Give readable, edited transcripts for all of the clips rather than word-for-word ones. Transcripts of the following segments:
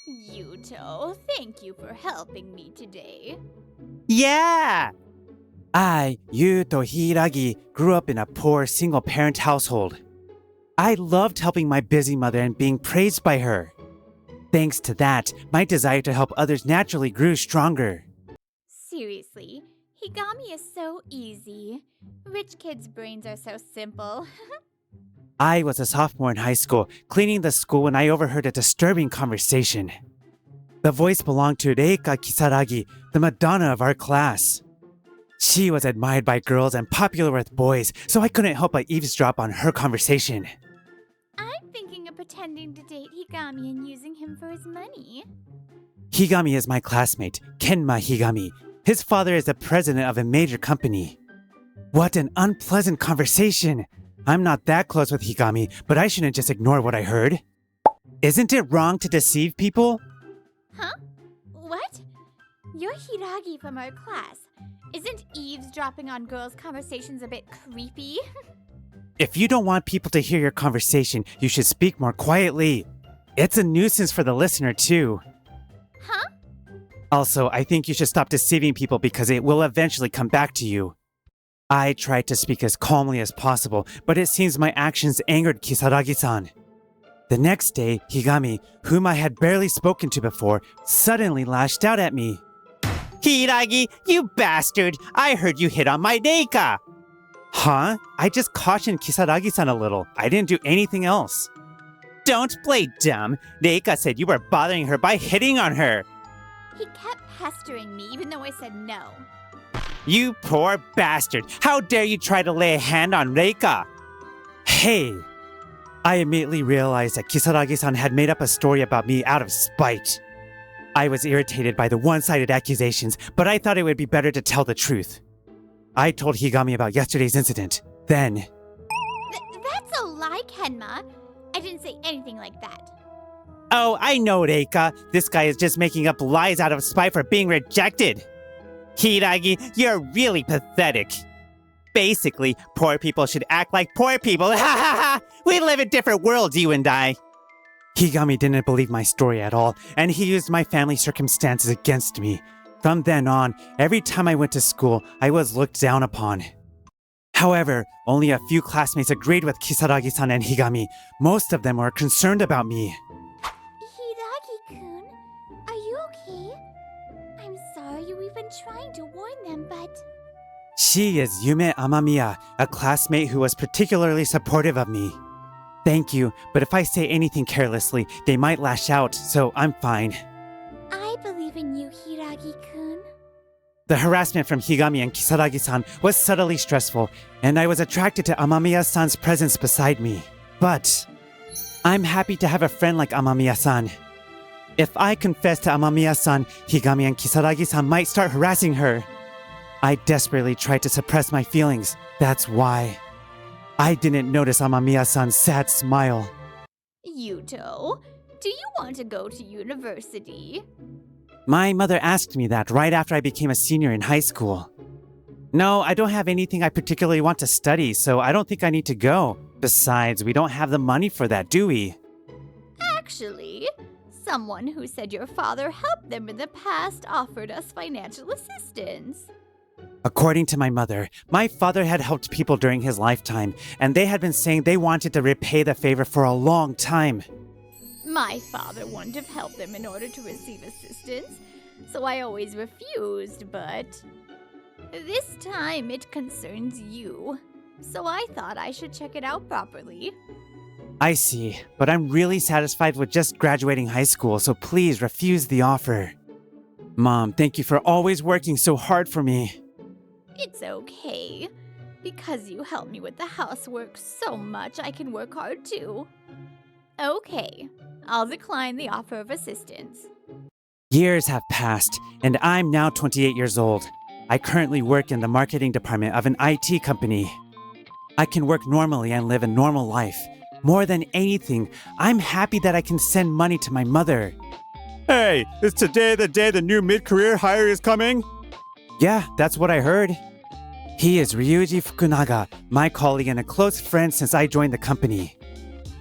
Yuto, thank you for helping me today. Yeah! I, Yuto Hiragi, grew up in a poor single-parent household. I loved helping my busy mother and being praised by her. Thanks to that, my desire to help others naturally grew stronger. Seriously, Higami is so easy. Rich kids' brains are so simple. I was a sophomore in high school, cleaning the school when I overheard a disturbing conversation. The voice belonged to Reika Kisaragi, the Madonna of our class. She was admired by girls and popular with boys, so I couldn't help but eavesdrop on her conversation. I'm thinking of pretending to date Higami and using him for his money. Higami is my classmate, Kenma Higami. His father is the president of a major company. What an unpleasant conversation! I'm not that close with Higami, but I shouldn't just ignore what I heard. Isn't it wrong to deceive people? Huh? What? You're Hiragi from our class. Isn't eavesdropping on girls' conversations a bit creepy? If you don't want people to hear your conversation, you should speak more quietly. It's a nuisance for the listener, too. Huh? Also, I think you should stop deceiving people because it will eventually come back to you. I tried to speak as calmly as possible, but it seems my actions angered Kisaragi-san. The next day, Higami, whom I had barely spoken to before, suddenly lashed out at me. Hiragi, you bastard! I heard you hit on my Reika! Huh? I just cautioned Kisaragi-san a little. I didn't do anything else. Don't play dumb. Reika said you were bothering her by hitting on her. He kept pestering me even though I said no. You poor bastard! How dare you try to lay a hand on Reika? Hey! I immediately realized that Kisaragi-san had made up a story about me out of spite. I was irritated by the one-sided accusations, but I thought it would be better to tell the truth. I told Higami about yesterday's incident. Then... That's a lie, Kenma. I didn't say anything like that. Oh, I know, Reika. This guy is just making up lies out of spite for being rejected. Hiragi, you're really pathetic. Basically, poor people should act like poor people. Ha ha ha! We live in different worlds, you and I. Higami didn't believe my story at all, and he used my family circumstances against me. From then on, every time I went to school, I was looked down upon. However, only a few classmates agreed with Kisaragi-san and Higami. Most of them were concerned about me. Hiragi-kun, are you okay? I'm sorry we've been trying to warn them, but... She is Yume Amamiya, a classmate who was particularly supportive of me. Thank you, but if I say anything carelessly, they might lash out, so I'm fine. I believe in you, Hiragi-kun. The harassment from Higami and Kisaragi-san was subtly stressful, and I was attracted to Amamiya-san's presence beside me. But I'm happy to have a friend like Amamiya-san. If I confess to Amamiya-san, Higami and Kisaragi-san might start harassing her. I desperately tried to suppress my feelings. That's why. I didn't notice Amamiya-san's sad smile. Yuto, do you want to go to university? My mother asked me that right after I became a senior in high school. No, I don't have anything I particularly want to study, so I don't think I need to go. Besides, we don't have the money for that, do we? Actually, someone who said your father helped them in the past offered us financial assistance. According to my mother, my father had helped people during his lifetime, and they had been saying they wanted to repay the favor for a long time. My father wouldn't have helped them in order to receive assistance, so I always refused, but this time it concerns you, so I thought I should check it out properly. I see, but I'm really satisfied with just graduating high school, so please refuse the offer. Mom, thank you for always working so hard for me. It's okay. Because you helped me with the housework so much, I can work hard too. Okay, I'll decline the offer of assistance. Years have passed, and I'm now 28 years old. I currently work in the marketing department of an IT company. I can work normally and live a normal life. More than anything, I'm happy that I can send money to my mother. Hey, is today the day the new mid-career hire is coming? Yeah, that's what I heard. He is Ryuji Fukunaga, my colleague and a close friend since I joined the company.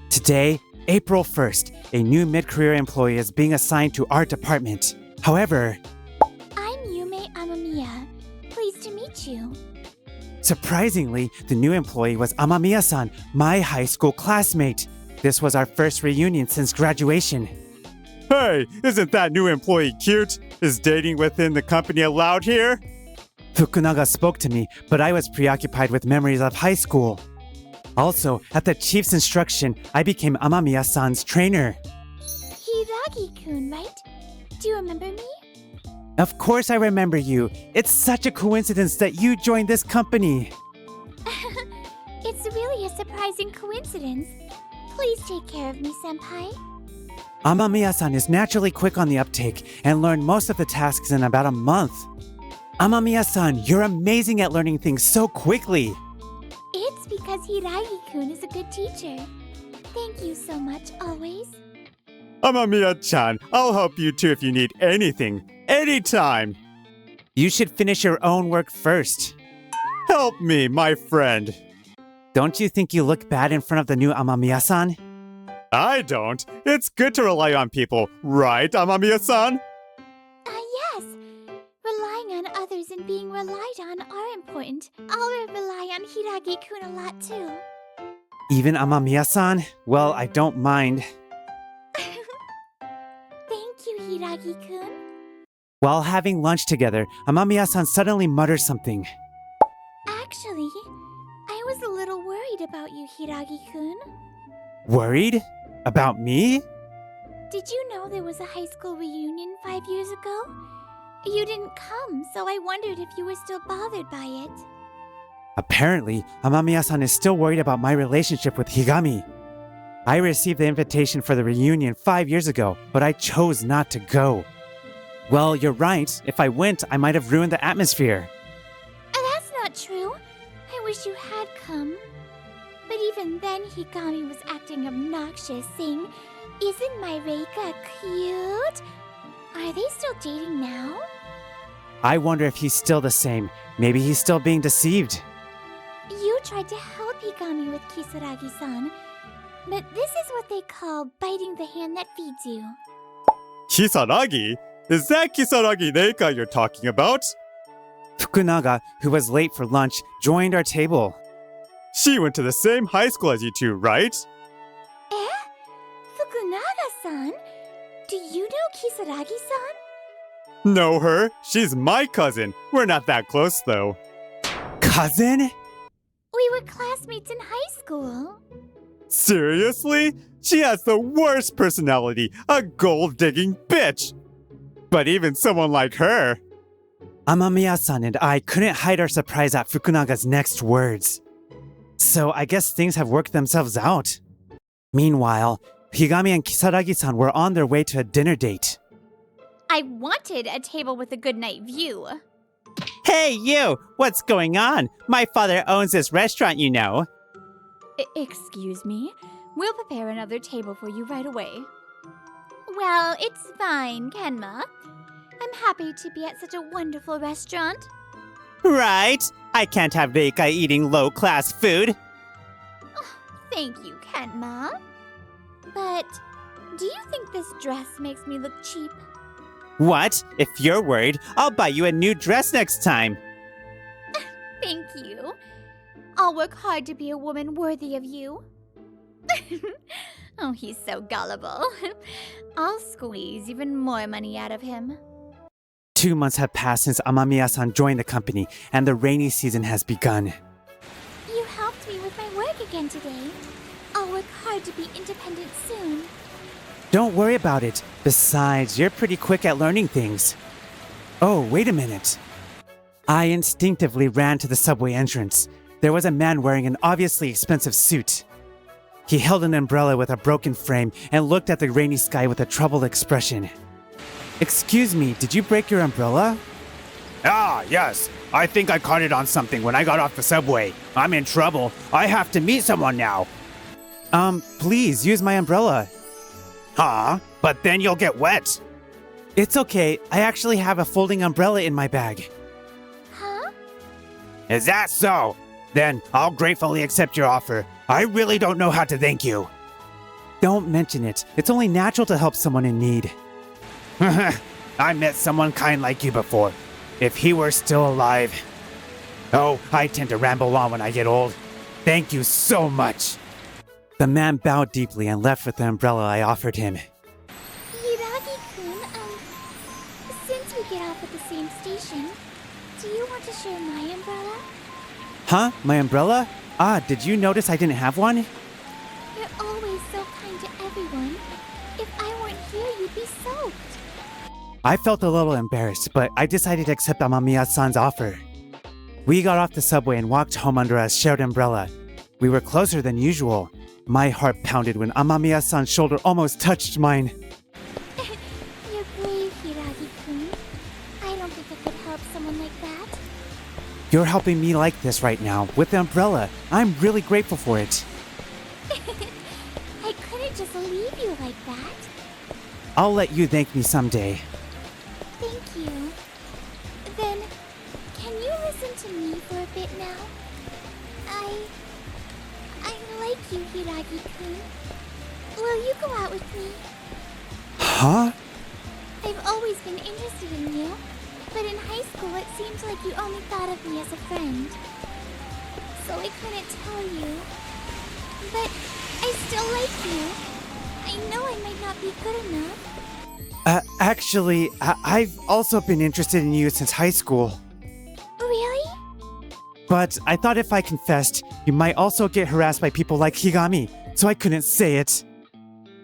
Today, April 1st, a new mid-career employee is being assigned to our department. However, I'm Yume Amamiya. Pleased to meet you. surprisingly, the new employee was Amamiya-san, my high school classmate. This was our first reunion since graduation. Hey, isn't that new employee cute? Is dating within the company allowed here? Fukunaga spoke to me, but I was preoccupied with memories of high school. Also, at the chief's instruction, I became Amamiya-san's trainer. Hiragi-kun, right? Do you remember me? Of course I remember you. It's such a coincidence that you joined this company. It's really a surprising coincidence. Please take care of me, senpai. Amamiya-san is naturally quick on the uptake and learned most of the tasks in about a month. Amamiya-san, you're amazing at learning things so quickly. It's because Hiragi-kun is a good teacher. Thank you so much, always. Amamiya-chan, I'll help you too if you need anything, anytime. You should finish your own work first. Help me, my friend. Don't you think you look bad in front of the new Amamiya-san? I don't. It's good to rely on people, right, Amamiya-san? Yes. Relying on others and being relied on are important. I'll rely on Hiragi-kun a lot too. Even Amamiya-san? Well, I don't mind. Thank you, Hiragi-kun. While having lunch together, Amamiya-san suddenly mutters something. Actually, I was a little worried about you, Hiragi-kun. Worried? About me? Did you know there was a high school reunion 5 years ago? You didn't come, so I wondered if you were still bothered by it. Apparently, Amamiya-san is still worried about my relationship with Higami. I received the invitation for the reunion 5 years ago, but I chose not to go. Well, you're right. If I went, I might have ruined the atmosphere. That's not true. I wish you had come. But even then, Higami was acting obnoxious, saying, "Isn't my Reika cute?" Are they still dating now? I wonder if he's still the same. Maybe he's still being deceived. You tried to help Higami with Kisaragi-san, but this is what they call biting the hand that feeds you. Kisaragi? Is that Kisaragi Reika you're talking about? Fukunaga, who was late for lunch, joined our table. She went to the same high school as you two, right? Eh? Fukunaga-san? Do you know Kisaragi-san? Know her? She's my cousin. We're not that close, though. Cousin? We were classmates in high school. Seriously? She has the worst personality, a gold-digging bitch. But even someone like her... Amamiya-san and I couldn't hide our surprise at Fukunaga's next words. So I guess things have worked themselves out. Meanwhile, Higami and Kisaragi-san were on their way to a dinner date. I wanted a table with a good night view. Hey, you! What's going on? My father owns this restaurant, you know. Excuse me? We'll prepare another table for you right away. Well, it's fine, Kenma. I'm happy to be at such a wonderful restaurant. Right? I can't have Reika eating low-class food. Thank you, Kenma. But do you think this dress makes me look cheap? What? If you're worried, I'll buy you a new dress next time. Thank you. I'll work hard to be a woman worthy of you. Oh, he's so gullible. I'll squeeze even more money out of him. 2 months have passed since Amamiya-san joined the company, and the rainy season has begun. You helped me with my work again today. I'll work hard to be independent soon. Don't worry about it. Besides, you're pretty quick at learning things. Oh, wait a minute. I instinctively ran to the subway entrance. There was a man wearing an obviously expensive suit. He held an umbrella with a broken frame and looked at the rainy sky with a troubled expression. Excuse me, did you break your umbrella? Ah, yes. I think I caught it on something when I got off the subway. I'm in trouble. I have to meet someone now. Please use my umbrella. Huh? But then you'll get wet. It's okay, I actually have a folding umbrella in my bag. Huh? Is that so? Then I'll gratefully accept your offer. I really don't know how to thank you. Don't mention it. It's only natural to help someone in need. I met someone kind like you before. If he were still alive. Oh, I tend to ramble on when I get old. Thank you so much. The man bowed deeply and left with the umbrella I offered him. Hiragi-kun, since we get off at the same station, do you want to share my umbrella? Huh? My umbrella? Ah, did you notice I didn't have one? You're always so kind to everyone. If I weren't here, you'd be soaked. I felt a little embarrassed, but I decided to accept Amamiya-san's offer. We got off the subway and walked home under a shared umbrella. We were closer than usual. My heart pounded when Amamiya-san's shoulder almost touched mine. You're brave, Hiragi-kun. I don't think I could help someone like that. You're helping me like this right now, with the umbrella. I'm really grateful for it. I couldn't just leave you like that. I'll let you thank me someday. Thank you. Then, can you listen to me for a bit now? I like you, Hiragi-kun. Will you go out with me? Huh? I've always been interested in you, but in high school it seemed like you only thought of me as a friend. So I couldn't tell you. But I still like you. I know I might not be good enough. Actually, I've also been interested in you since high school. Really? But I thought if I confessed, you might also get harassed by people like Higami, so I couldn't say it.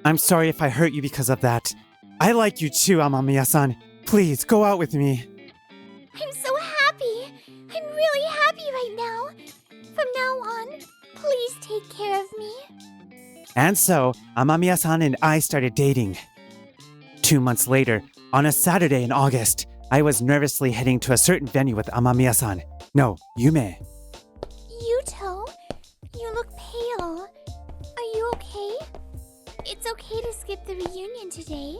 I'm sorry if I hurt you because of that. I like you too, Amamiya-san. Please, go out with me. I'm so happy. I'm really happy right now. From now on, please take care of me. And so, Amamiya-san and I started dating. 2 months later, on a Saturday in August, I was nervously heading to a certain venue with Amamiya-san. No, Yume. Yuto, you look pale. Are you okay? It's okay to skip the reunion today.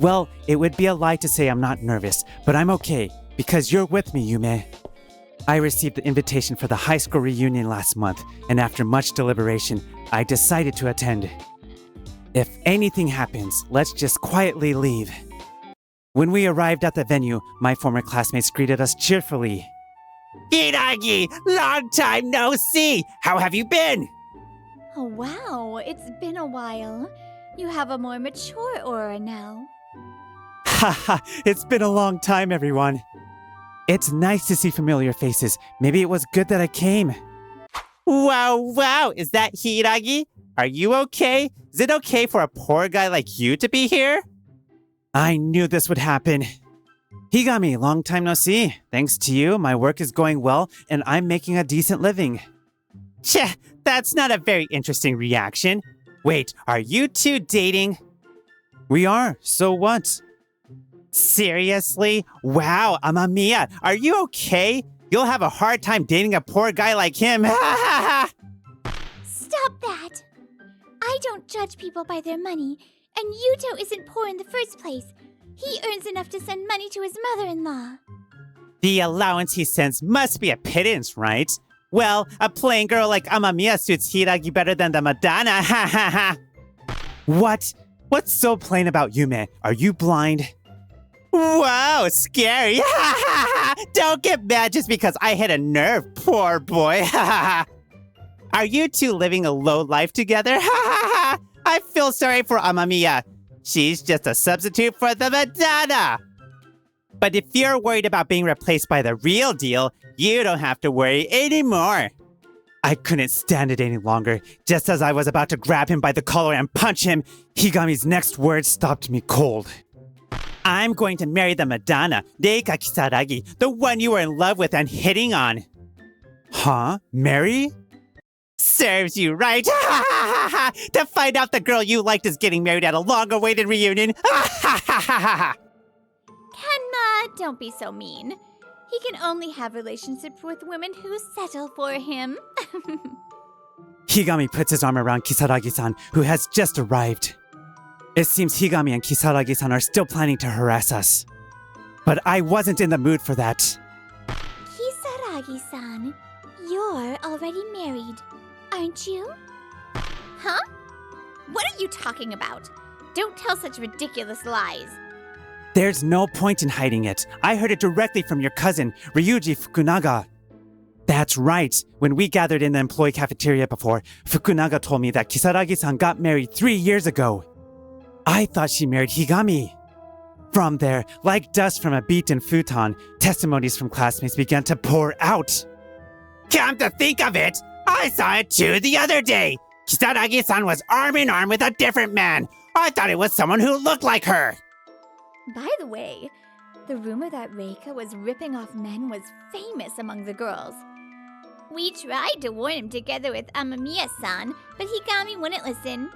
Well, it would be a lie to say I'm not nervous, but I'm okay, because you're with me, Yume. I received the invitation for the high school reunion last month, and after much deliberation, I decided to attend. If anything happens, let's just quietly leave. When we arrived at the venue, my former classmates greeted us cheerfully. Hiragi, long time no see! How have you been? Oh wow, it's been a while. You have a more mature aura now. Haha, it's been a long time, everyone. It's nice to see familiar faces. Maybe it was good that I came. Wow, is that Hiragi? Are you okay? Is it okay for a poor guy like you to be here? I knew this would happen. Higami, long time no see. Thanks to you, my work is going well, and I'm making a decent living. Cheh, that's not a very interesting reaction. Wait, are you two dating? We are, so what? Seriously? Wow, Amamiya, are you okay? You'll have a hard time dating a poor guy like him. Stop that! I don't judge people by their money, and Yuto isn't poor in the first place. He earns enough to send money to his mother-in-law. The allowance he sends must be a pittance, right? Well, a plain girl like Amamiya suits Hiragi better than the Madonna, ha ha ha! What? What's so plain about Yume? Are you blind? Wow, scary! Ha ha ha! Don't get mad just because I hit a nerve, poor boy! Ha ha ha! Are you two living a low life together? Ha ha ha! I feel sorry for Amamiya. She's just a substitute for the Madonna! But if you're worried about being replaced by the real deal, you don't have to worry anymore. I couldn't stand it any longer. Just as I was about to grab him by the collar and punch him, Higami's next words stopped me cold. I'm going to marry the Madonna, Reika Kisaragi, the one you were in love with and hitting on. Huh? Marry? Serves you right. To find out the girl you liked is getting married at a long-awaited reunion. Kenma, don't be so mean. He can only have relationships with women who settle for him. Higami puts his arm around Kisaragi-san, who has just arrived. It seems Higami and Kisaragi-san are still planning to harass us. But I wasn't in the mood for that. Kisaragi-san, you're already married, aren't you? Huh? What are you talking about? Don't tell such ridiculous lies. There's no point in hiding it. I heard it directly from your cousin, Ryuji Fukunaga. That's right. When we gathered in the employee cafeteria before, Fukunaga told me that Kisaragi-san got married 3 years ago. I thought she married Higami. From there, like dust from a beaten futon, testimonies from classmates began to pour out. Come to think of it, I saw it too the other day. Kisaragi-san was arm in arm with a different man. I thought it was someone who looked like her. By the way, the rumor that Reika was ripping off men was famous among the girls. We tried to warn him together with Amamiya-san, but Higami wouldn't listen.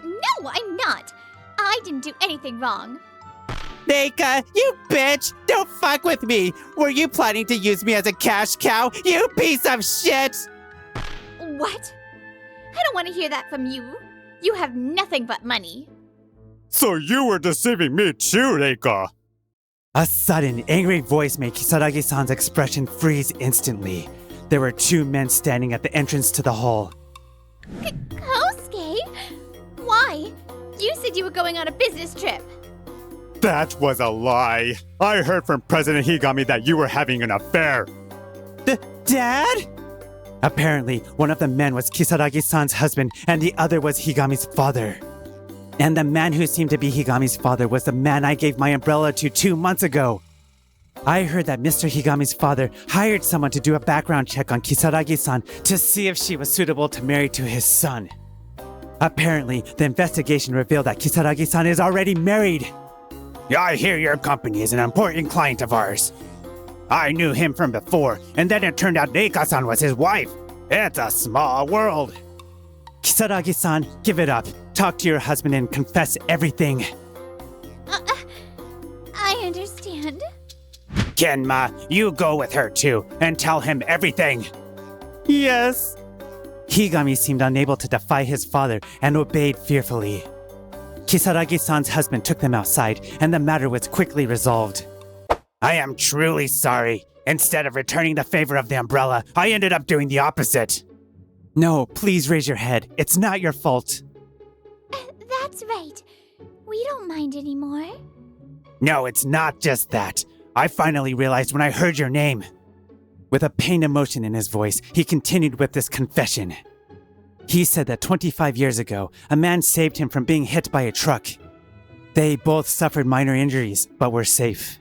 No, I'm not. I didn't do anything wrong. Reika, you bitch! Don't fuck with me! Were you planning to use me as a cash cow, you piece of shit? What? I don't want to hear that from you. You have nothing but money. So you were deceiving me too, Reika. A sudden, angry voice made Kisaragi-san's expression freeze instantly. There were 2 men standing at the entrance to the hall. Kosuke? Why? You said you were going on a business trip. That was a lie. I heard from President Higami that you were having an affair. Dad? Apparently, one of the men was Kisaragi-san's husband and the other was Higami's father. And the man who seemed to be Higami's father was the man I gave my umbrella to 2 months ago. I heard that Mr. Higami's father hired someone to do a background check on Kisaragi-san to see if she was suitable to marry to his son. Apparently, the investigation revealed that Kisaragi-san is already married. I hear your company is an important client of ours. I knew him from before, and then it turned out Reika-san was his wife. It's a small world. Kisaragi-san, give it up. Talk to your husband and confess everything. I understand. Kenma, you go with her too, and tell him everything. Yes. Higami seemed unable to defy his father and obeyed fearfully. Kisaragi-san's husband took them outside, and the matter was quickly resolved. I am truly sorry. Instead of returning the favor of the umbrella, I ended up doing the opposite. No, please raise your head. It's not your fault. That's right. We don't mind anymore. No, it's not just that. I finally realized when I heard your name. With a pained emotion in his voice, he continued with this confession. He said that 25 years ago, a man saved him from being hit by a truck. They both suffered minor injuries, but were safe.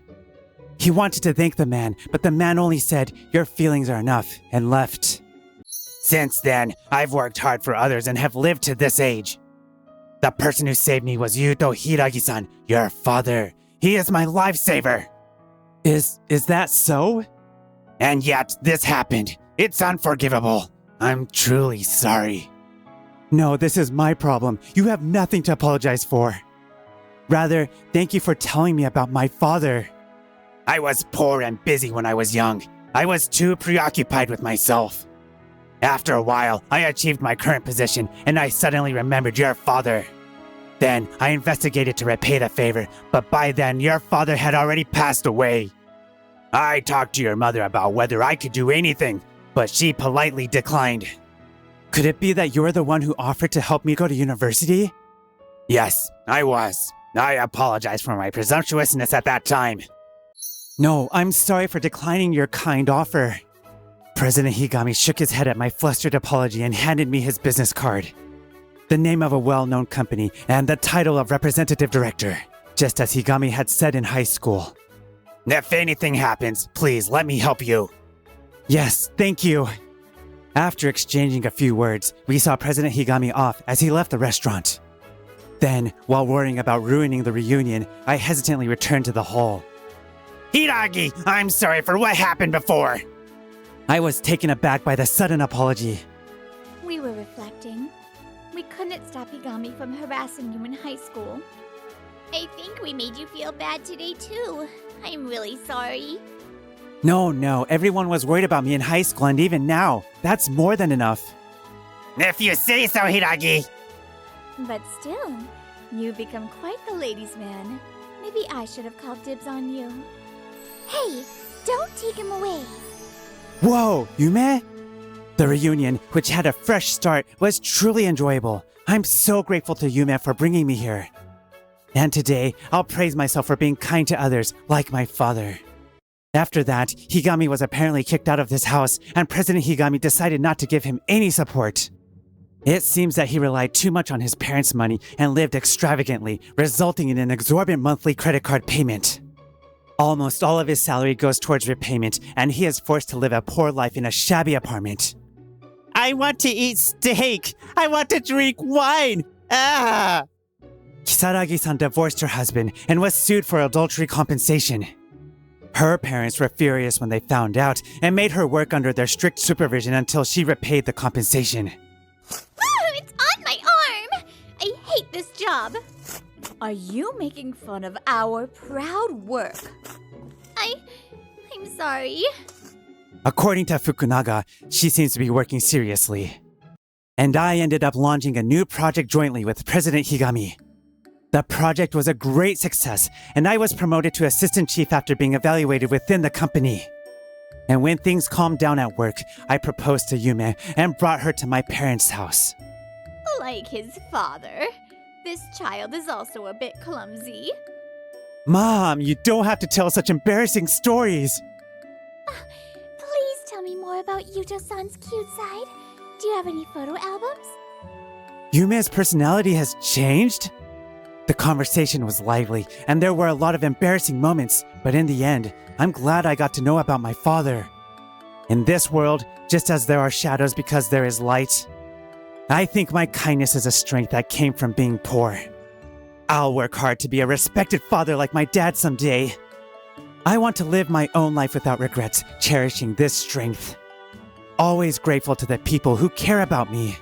He wanted to thank the man, but the man only said, "Your feelings are enough," and left. Since then, I've worked hard for others and have lived to this age. The person who saved me was Yuto Hiragi-san, your father. He is my lifesaver. Is that so? And yet, this happened. It's unforgivable. I'm truly sorry. No, this is my problem. You have nothing to apologize for. Rather, thank you for telling me about my father. I was poor and busy when I was young. I was too preoccupied with myself. After a while, I achieved my current position, and I suddenly remembered your father. Then, I investigated to repay the favor, but by then, your father had already passed away. I talked to your mother about whether I could do anything, but she politely declined. Could it be that you're the one who offered to help me go to university? Yes, I was. I apologize for my presumptuousness at that time. No, I'm sorry for declining your kind offer. President Higami shook his head at my flustered apology and handed me his business card. The name of a well-known company and the title of representative director, just as Higami had said in high school. If anything happens, please let me help you. Yes, thank you. After exchanging a few words, we saw President Higami off as he left the restaurant. Then, while worrying about ruining the reunion, I hesitantly returned to the hall. Hiragi, I'm sorry for what happened before. I was taken aback by the sudden apology. We were reflecting. We couldn't stop Higami from harassing you in high school. I think we made you feel bad today too. I'm really sorry. No, everyone was worried about me in high school and even now. That's more than enough. If you say so, Hiragi. But still, you've become quite the ladies' man. Maybe I should have called dibs on you. Hey, don't take him away. Whoa, Yume? The reunion, which had a fresh start, was truly enjoyable. I'm so grateful to Yume for bringing me here. And today, I'll praise myself for being kind to others, like my father. After that, Higami was apparently kicked out of this house, and President Higami decided not to give him any support. It seems that he relied too much on his parents' money and lived extravagantly, resulting in an exorbitant monthly credit card payment. Almost all of his salary goes towards repayment, and he is forced to live a poor life in a shabby apartment. I want to eat steak! I want to drink wine! Ah! Kisaragi-san divorced her husband and was sued for adultery compensation. Her parents were furious when they found out and made her work under their strict supervision until she repaid the compensation. It's on my arm! I hate this job. Are you making fun of our proud work? I'm sorry. According to Fukunaga, she seems to be working seriously. And I ended up launching a new project jointly with President Higami. The project was a great success, and I was promoted to assistant chief after being evaluated within the company. And when things calmed down at work, I proposed to Yume and brought her to my parents' house. Like his father, this child is also a bit clumsy. Mom, you don't have to tell such embarrassing stories. Please tell me more about Yuto-san's cute side. Do you have any photo albums? Yume's personality has changed? The conversation was lively, and there were a lot of embarrassing moments, but in the end, I'm glad I got to know about my father. In this world, just as there are shadows because there is light, I think my kindness is a strength that came from being poor. I'll work hard to be a respected father like my dad someday. I want to live my own life without regrets, cherishing this strength. Always grateful to the people who care about me.